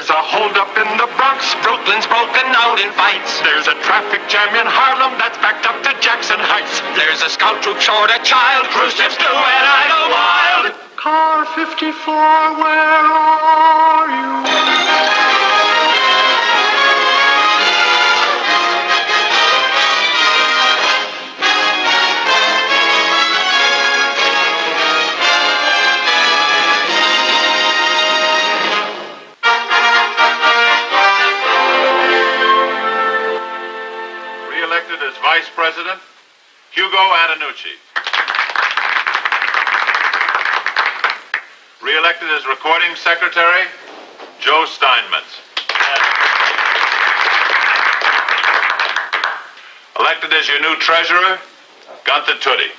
There's a holdup in the Bronx. Brooklyn's broken out in fights. There's a traffic jam in Harlem that's backed up to Jackson Heights. There's a scout troop short a child. Cruise ships do and I go wild. Car 54, where are you? As Vice President, Hugo Antonucci. Re-elected as Recording Secretary, Joe Steinmetz. Elected as your new Treasurer, Gunther Tootie.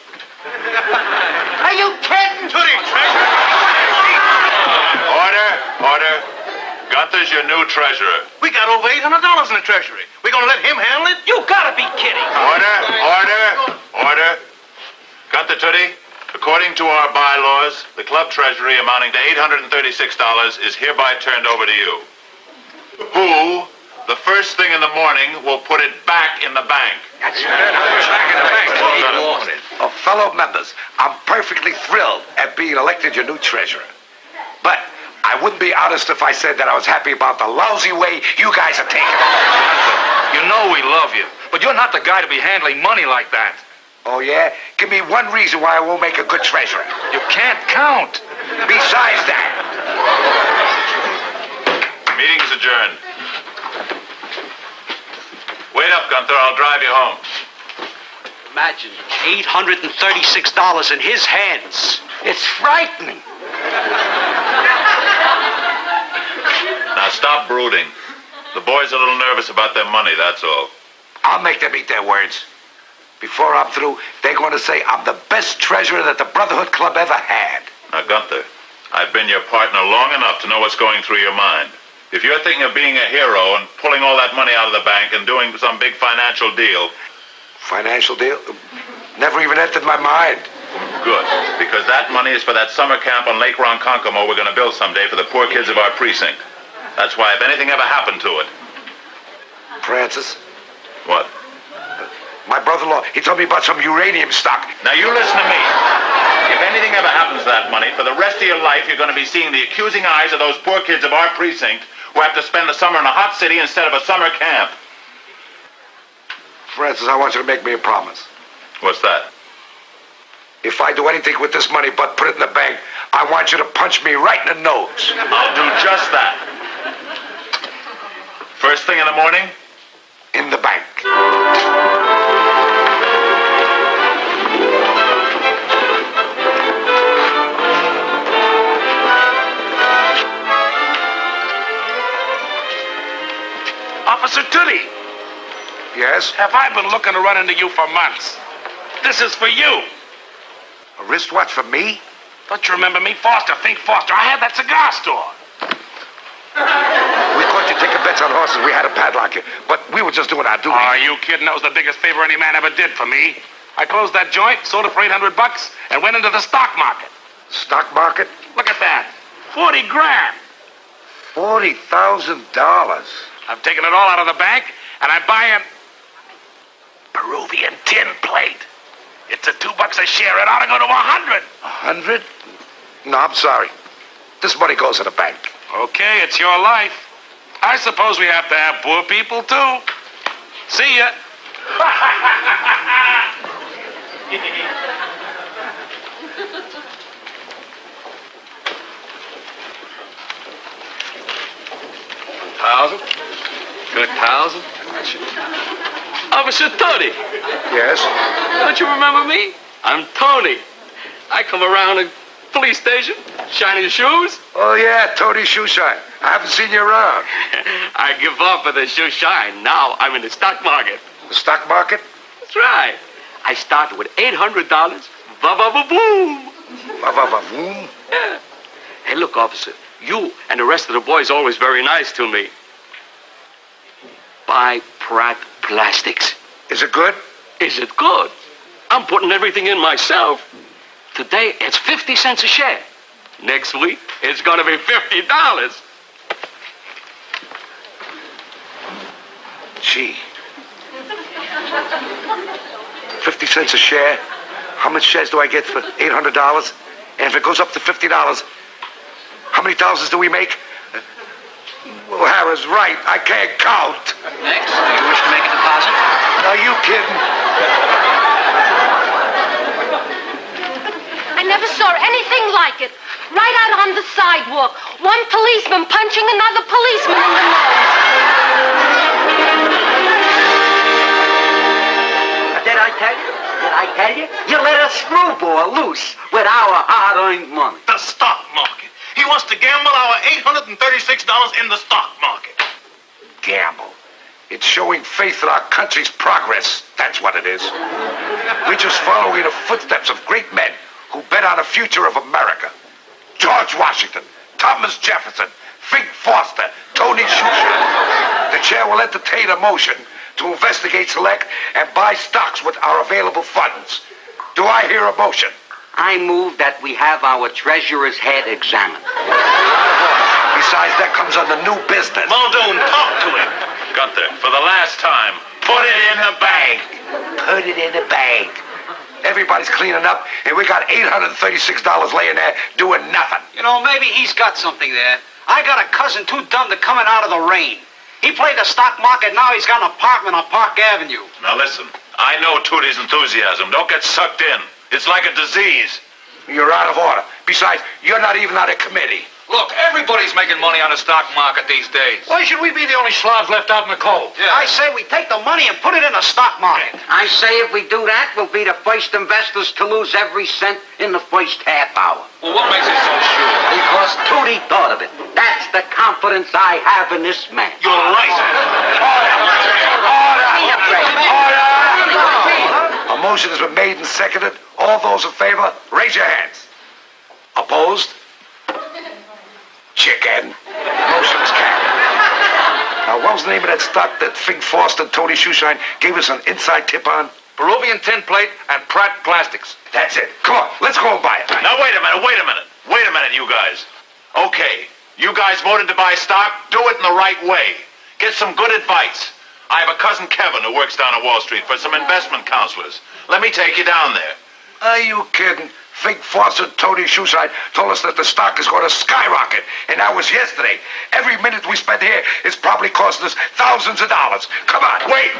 Are you kidding? Tootie, Treasurer! Order. Gunther's your new Treasurer. We got over $800 in the Treasury. We gonna let him handle it? You gotta be kidding. Order. Gunther Tootie, according to our bylaws, the club treasury amounting to $836 is hereby turned over to you. Who, the first thing in the morning, will put it back in the bank? That's back in the bank. Oh, fellow members, I'm perfectly thrilled at being elected your new treasurer. But I wouldn't be honest if I said that I was happy about the lousy way you guys are taking it. You know we love you, but you're not the guy to be handling money like that. Oh, yeah? Give me one reason why I won't make a good treasurer. You can't count. Besides that. Meeting's adjourned. Wait up, Gunther. I'll drive you home. Imagine $836 in his hands. It's frightening. Now stop brooding. The boys are a little nervous about their money, that's all. I'll make them eat their words. Before I'm through, they're going to say I'm the best treasurer that the Brotherhood Club ever had. Now, Gunther, I've been your partner long enough to know what's going through your mind. If you're thinking of being a hero and pulling all that money out of the bank and doing some big financial deal... Financial deal? Never even entered my mind. Good, because that money is for that summer camp on Lake Ronkonkoma we're going to build someday for the poor kids of our precinct. That's why if anything ever happened to it... Francis? What? My brother-in-law, he told me about some uranium stock. Now you listen to me. If anything ever happens to that money, for the rest of your life you're going to be seeing the accusing eyes of those poor kids of our precinct who have to spend the summer in a hot city instead of a summer camp. Francis, I want you to make me a promise. What's that? If I do anything with this money but put it in the bank, I want you to punch me right in the nose. I'll do just that. First thing in the morning? In the bank. Officer Tootie. Yes? Have I been looking to run into you for months? This is for you. A wristwatch for me? Don't you remember me? Foster, Fink Foster. I had that cigar store. We caught you taking bets on horses. We had to padlock you. But we were just doing our duty. Are you kidding? That was the biggest favor any man ever did for me. I closed that joint, sold it for $800, and went into the stock market. Stock market? Look at that. 40 grand. $40,000. I've taken it all out of the bank, and I'm buying Peruvian tin plate. It's a $2 a share. It ought to go to 100. 100? No, I'm sorry. This money goes in the bank. Okay, it's your life. I suppose we have to have poor people, too. See ya. $1,000. Officer Tony. Yes? Don't you remember me? I'm Tony. I come around the police station, shining shoes. Oh, yeah, Tony Shoeshine. I haven't seen you around. I give up with the shoe shine. Now I'm in the stock market. The stock market? That's right. I started with $800. Ba-ba-ba-boom. Ba-ba-ba-boom? Yeah. Hey, look, officer. You and the rest of the boys are always very nice to me. Buy Pratt Plastics. Is it good? Is it good? I'm putting everything in myself. Today, it's 50 cents a share. Next week, it's going to be $50. Gee. 50 cents a share. How much shares do I get for $800? And if it goes up to $50, how many thousands do we make? Well, Harris right. I can't count. Next, do you wish to make a deposit? Are you kidding? I never saw anything like it. Right out on the sidewalk. One policeman punching another policeman in the nose. Did I tell you? Did I tell you? You let a screwball loose with our hard-earned money. The stock market. He wants to gamble our $836 in the stock market. Gamble. It's showing faith in our country's progress. That's what it is. We're just following the footsteps of great men who bet on the future of America. George Washington, Thomas Jefferson, Fink Foster, Tony Shushan. The chair will entertain a motion to investigate, select, and buy stocks with our available funds. Do I hear a motion? I move that we have our treasurer's head examined. Besides, that comes under new business. Muldoon, talk to him. Gunther, for the last time, put it in the bank. Put it in the bank. Everybody's cleaning up, and we got $836 laying there doing nothing. You know, maybe he's got something there. I got a cousin too dumb to coming out of the rain. He played the stock market, now he's got an apartment on Park Avenue. Now listen, I know Tootie's enthusiasm. Don't get sucked in. It's like a disease. You're out of order. Besides, you're not even on a committee. Look, everybody's making money on the stock market these days. Why should we be the only slobs left out in the cold? I say we take the money and put it in the stock market. I say if we do that, we'll be the first investors to lose every cent in the first half hour. Well, what makes you so sure? Because Tootie thought of it. That's the confidence I have in this man. You're right. A motion has been made and seconded. All those in favor, raise your hands. Opposed? Chicken. Motion is carried. Now, what was the name of that stock that Fink Foster and Tony Shushan gave us an inside tip on? Peruvian tin plate and Pratt Plastics. That's it. Come on, let's go and buy it. Now, wait a minute, you guys. Okay, you guys voted to buy stock. Do it in the right way. Get some good advice. I have a cousin Kevin who works down at Wall Street for some investment counselors. Let me take you down there. Are you kidding? Fink Foster and Tony Shushan told us that the stock is going to skyrocket, and that was yesterday. Every minute we spend here is probably costing us thousands of dollars. Come on. Wait.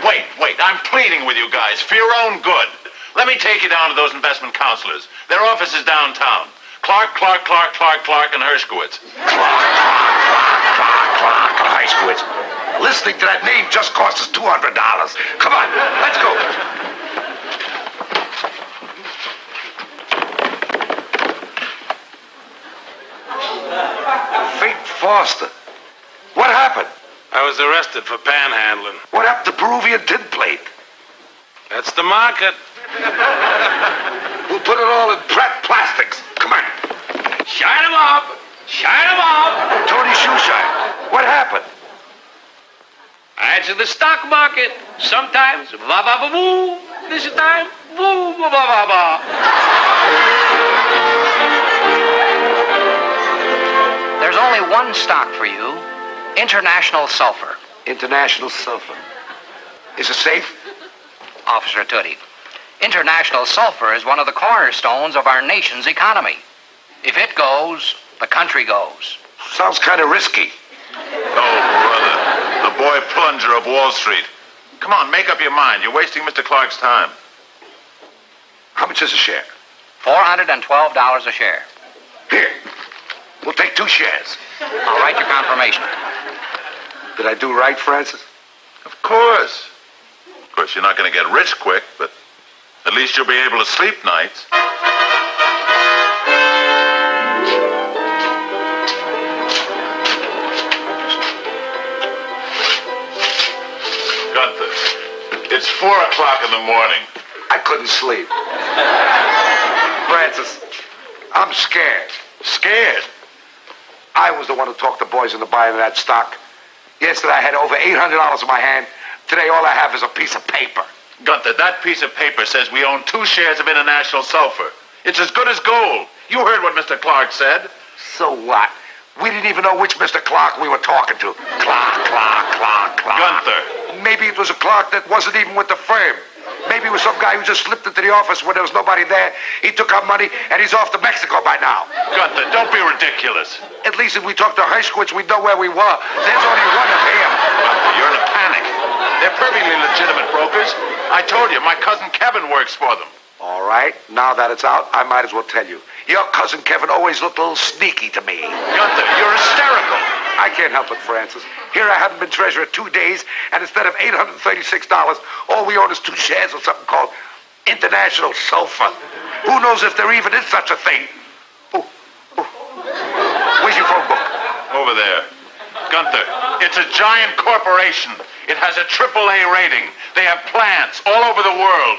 I'm pleading with you guys for your own good. Let me take you down to those investment counselors. Their office is downtown. Clark, and Hershkowitz. Clark, and Hershkowitz. Listening to that name just cost us $200. Come on, let's go. Fink Foster. What happened? I was arrested for panhandling. What happened to Peruvian tin plate? That's the market. We'll put it all in Pratt Plastics. Come on. Shine 'em up! Tony Shushan, what happened? It's in the stock market. Sometimes, ba-ba-ba-boo. This time, boom, ba-ba-ba-ba. There's only one stock for you, International Sulfur. International Sulfur. Is it safe? Officer Tootie, International Sulfur is one of the cornerstones of our nation's economy. If it goes, the country goes. Sounds kind of risky. Oh, brother. The boy plunger of Wall Street. Come on, make up your mind. You're wasting Mr. Clark's time. How much is a share? $412 a share. Here. We'll take 2 shares. I'll write your confirmation. Did I do right, Francis? Of course. Of course, you're not going to get rich quick, but at least you'll be able to sleep nights. Gunther, it's 4 o'clock in the morning. I couldn't sleep. Francis, I'm scared. Scared? I was the one who talked the boys into buying that stock. Yesterday I had over $800 in my hand. Today all I have is a piece of paper. Gunther, that piece of paper says we own 2 shares of International Sulfur. It's as good as gold. You heard what Mr. Clark said. So what? We didn't even know which Mr. Clark we were talking to. Clark. Gunther. Maybe it was a clerk that wasn't even with the firm. Maybe it was some guy who just slipped into the office when there was nobody there. He took our money, and he's off to Mexico by now. Gunther, don't be ridiculous. At least if we talked to Hershkowitz, we'd know where we were. There's only one of him. Gunther, you're in a panic. They're perfectly legitimate brokers. I told you, my cousin Kevin works for them. All right, now that it's out, I might as well tell you. Your cousin Kevin always looked a little sneaky to me. Gunther, you're hysterical. I can't help it, Francis. Here I haven't been treasurer 2 days, and instead of $836, all we own is 2 shares of something called International Sulfur. Who knows if there even is such a thing? Oh. Where's your phone book? Over there. Gunther, it's a giant corporation. It has a AAA rating. They have plants all over the world.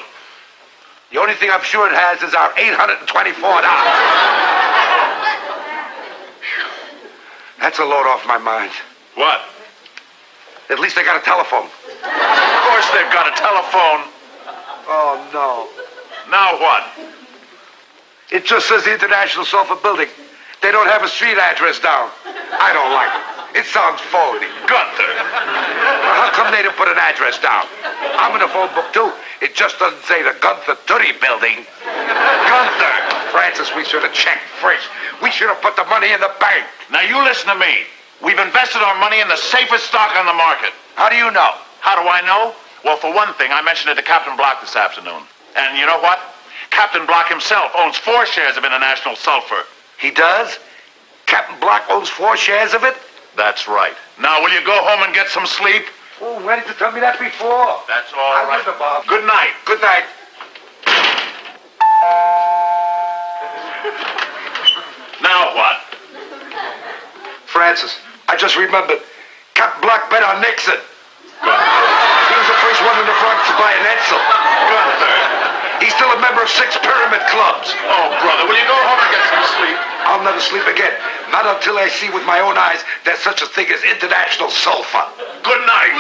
The only thing I'm sure it has is our $824. That's a load off my mind. What? At least they got a telephone. Of course they've got a telephone. Oh, no. Now what? It just says the International Sulfur Building. They don't have a street address down. I don't like it. It sounds phony. Gunther. Well, how come they didn't put an address down? I'm in the phone book, too. It just doesn't say the Gunther Tootie Building. Gunther! Francis, we should have checked first. We should have put the money in the bank. Now you listen to me. We've invested our money in the safest stock on the market. How do you know? How do I know? Well, for one thing, I mentioned it to Captain Block this afternoon. And you know what? Captain Block himself owns 4 shares of International Sulfur. He does? Captain Block owns 4 shares of it? That's right. Now, will you go home and get some sleep? Oh, why didn't you tell me that before? That's all right. Bob. Good night. Good night. Now what? Francis, I just remembered. Captain Block bet on Nixon. He was the first one in the Bronx to buy an Edsel. Gunther. He's still a member of 6 pyramid clubs. Oh, brother, will you go home and get some sleep? I'll never sleep again. Not until I see with my own eyes there's such a thing as International Sulfur. Good night.